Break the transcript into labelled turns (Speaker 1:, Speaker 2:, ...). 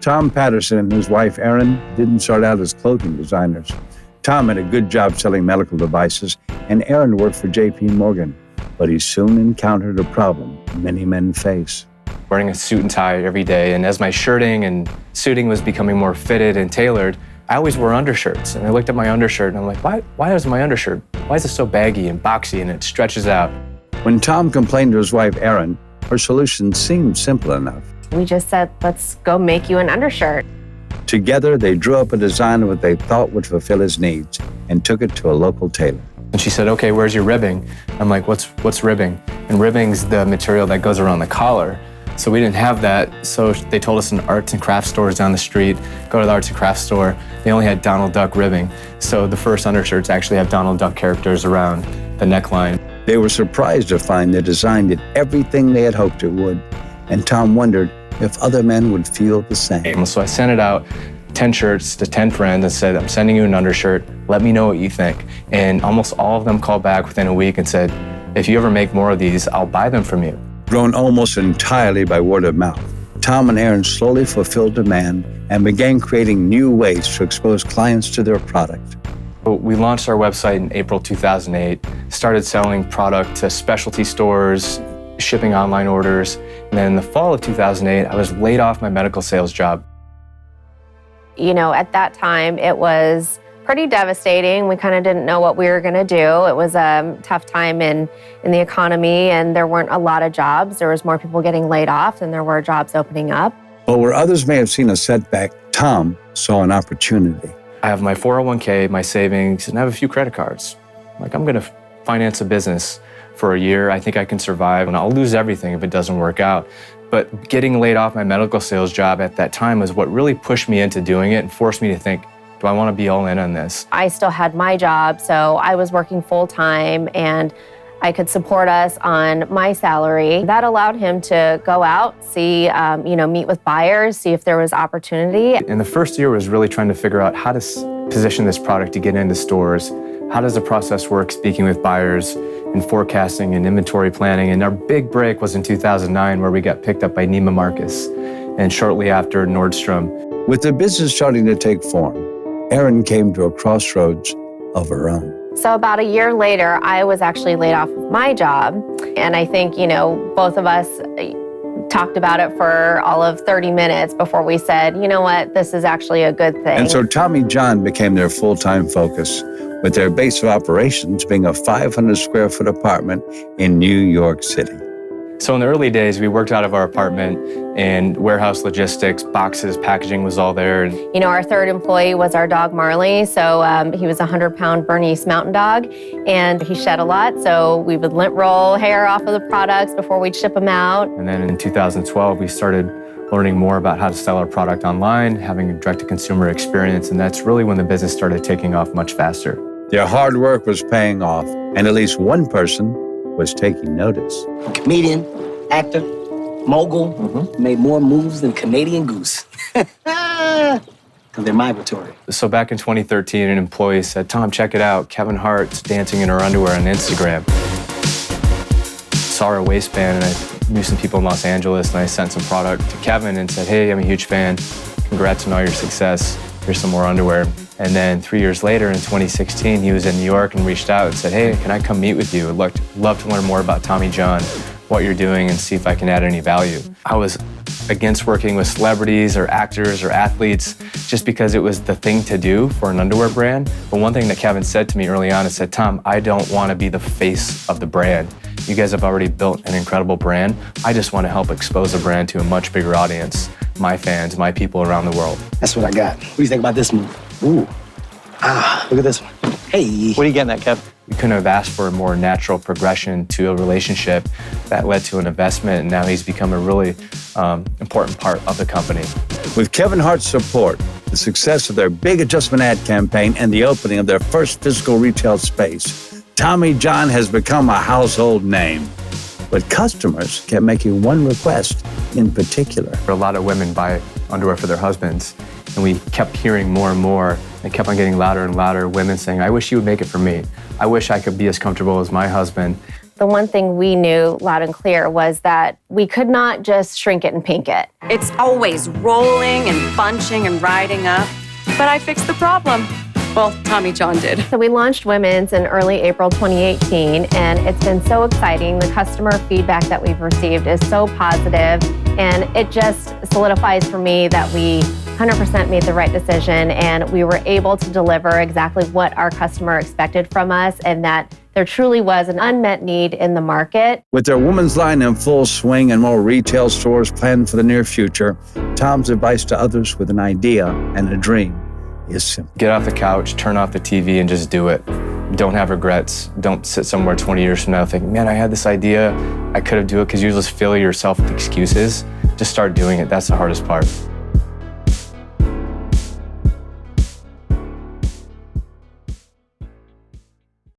Speaker 1: Tom Patterson and his wife, Erin, didn't start out as clothing designers. Tom had a good job selling medical devices, and Erin worked for J.P. Morgan. But he soon encountered a problem many men face.
Speaker 2: Wearing a suit and tie every day, and as my shirting and suiting was becoming more fitted and tailored, I always wore undershirts. And I looked at my undershirt and I'm like, why is my undershirt, why is it so baggy and boxy and it stretches out?
Speaker 1: When Tom complained to his wife, Erin, her solution seemed simple enough.
Speaker 3: We just said, let's go make you an undershirt.
Speaker 1: Together, they drew up a design of what they thought would fulfill his needs and took it to a local tailor.
Speaker 2: And she said, okay, where's your ribbing? I'm like, what's ribbing? And ribbing's the material that goes around the collar. So we didn't have that. So they told us in arts and crafts stores down the street, go to the arts and crafts store. They only had Donald Duck ribbing. So the first undershirts actually have Donald Duck characters around the neckline.
Speaker 1: They were surprised to find the design did everything they had hoped it would. And Tom wondered if other men would feel the same.
Speaker 2: So I sent it out, 10 shirts to 10 friends and said, I'm sending you an undershirt. Let me know what you think. And almost all of them called back within a week and said, if you ever make more of these, I'll buy them from you.
Speaker 1: Grown almost entirely by word of mouth, Tom and Erin slowly fulfilled demand and began creating new ways to expose clients to their product.
Speaker 2: We launched our website in April 2008, started selling product to specialty stores, shipping online orders. And then in the fall of 2008, I was laid off my medical sales job.
Speaker 3: You know, at that time, it was pretty devastating. We kind of didn't know what we were going to do. It was a tough time in the economy, and there weren't a lot of jobs. There was more people getting laid off than there were jobs opening up.
Speaker 1: But where others may have seen a setback, Tom saw an opportunity.
Speaker 2: I have my 401k, my savings, and I have a few credit cards. Like, I'm going to finance a business for a year. I think I can survive, and I'll lose everything if it doesn't work out. But getting laid off my medical sales job at that time was what really pushed me into doing it and forced me to think, do I want to be all in on this? I
Speaker 3: still had my job, so I was working full time, and I could support us on my salary. That allowed him to go out, see, meet with buyers, see if there was opportunity.
Speaker 2: And the first year was really trying to figure out how to position this product to get into stores. How does the process work speaking with buyers and forecasting and inventory planning? And our big break was in 2009, where we got picked up by Neiman Marcus, and shortly after Nordstrom.
Speaker 1: With the business starting to take form, Erin came to a crossroads of her own.
Speaker 3: So about a year later, I was actually laid off of my job. And I think, both of us talked about it for all of 30 minutes before we said, you know what, this is actually a good thing.
Speaker 1: And so Tommy John became their full-time focus, with their base of operations being a 500 square foot apartment in New York City.
Speaker 2: So in the early days, we worked out of our apartment, and warehouse logistics, boxes, packaging was all there.
Speaker 3: Our third employee was our dog Marley. So he was a 100-pound Bernese mountain dog, and he shed a lot. So we would lint roll hair off of the products before we'd ship them out.
Speaker 2: And then in 2012, we started learning more about how to sell our product online, having a direct-to-consumer experience, and that's really when the business started taking off much faster.
Speaker 1: Their hard work was paying off, and at least one person was taking notice.
Speaker 4: Comedian, actor, mogul, made more moves than Canadian Goose. Because they're migratory.
Speaker 2: So back in 2013, an employee said, Tom, check it out. Kevin Hart's dancing in her underwear on Instagram. Saw her waistband, and I knew some people in Los Angeles, and I sent some product to Kevin and said, hey, I'm a huge fan. Congrats on all your success. Here's some more underwear. And then 3 years later, in 2016, he was in New York and reached out and said, hey, can I come meet with you? I'd love to learn more about Tommy John, what you're doing, and see if I can add any value. I was against working with celebrities or actors or athletes just because it was the thing to do for an underwear brand. But one thing that Kevin said to me early on is said, Tom, I don't want to be the face of the brand. You guys have already built an incredible brand. I just want to help expose the brand to a much bigger audience, my fans, my people around the world.
Speaker 4: That's what I got. What do you think about this move? Ooh. Look at this one. Hey. What are you getting at, Kev?
Speaker 2: We couldn't have asked for a more natural progression to a relationship that led to an investment, and now he's become a really important part of the company.
Speaker 1: With Kevin Hart's support, the success of their big adjustment ad campaign, and the opening of their first physical retail space, Tommy John has become a household name. But customers kept making one request in particular.
Speaker 2: A lot of women buy underwear for their husbands, and we kept hearing more and more. It kept on getting louder and louder, women saying, I wish you would make it for me. I wish I could be as comfortable as my husband.
Speaker 3: The one thing we knew loud and clear was that we could not just shrink it and pink it.
Speaker 5: It's always rolling and bunching and riding up. But I fixed the problem. Well, Tommy John did.
Speaker 3: So we launched Women's in early April 2018, and it's been so exciting. The customer feedback that we've received is so positive, and it just solidifies for me that we 100% made the right decision, and we were able to deliver exactly what our customer expected from us, and that there truly was an unmet need in the market.
Speaker 1: With their women's line in full swing and more retail stores planned for the near future, Tom's advice to others with an idea and a dream is simple.
Speaker 2: Get off the couch, turn off the TV, and just do it. Don't have regrets. Don't sit somewhere 20 years from now thinking, man, I had this idea, I could have do it, because you just fill yourself with excuses. Just start doing it. That's the hardest part.